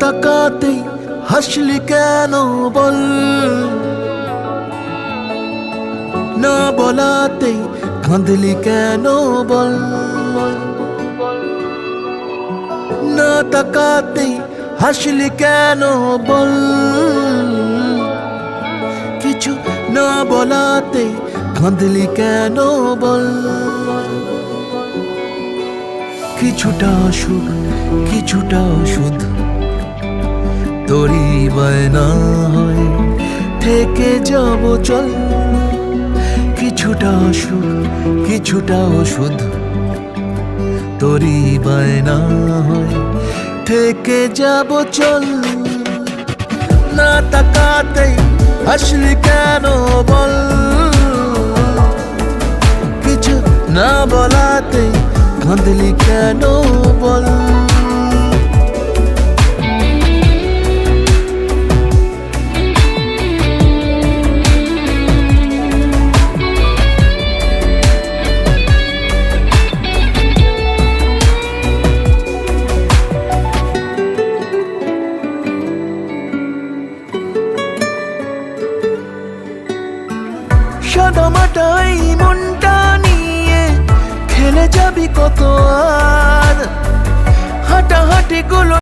তাকাতেই হাসলি কেন বল, না বলাতেই কাঁদলি কেন বল, না তাকাতেই হাসলি কেন বল, কিছু না বলাতেই কাঁদলি কেন বল। কিছুটা সুখ কিছুটা ওষুধ তোরই বায়না হয় থেকে যাব চল, কিছুটা সুখ কিছুটা ওষুধ তোরই বায়না হয় থেকে যাব চল। না তাকাতেই হাসলি কেন বল, কিছু না বলাতেই কাঁদলি কেন বল। সাদামাটাই মনটা নিয়ে খেলে যাবি কত আর, হাঁটাহাঁটি গুলো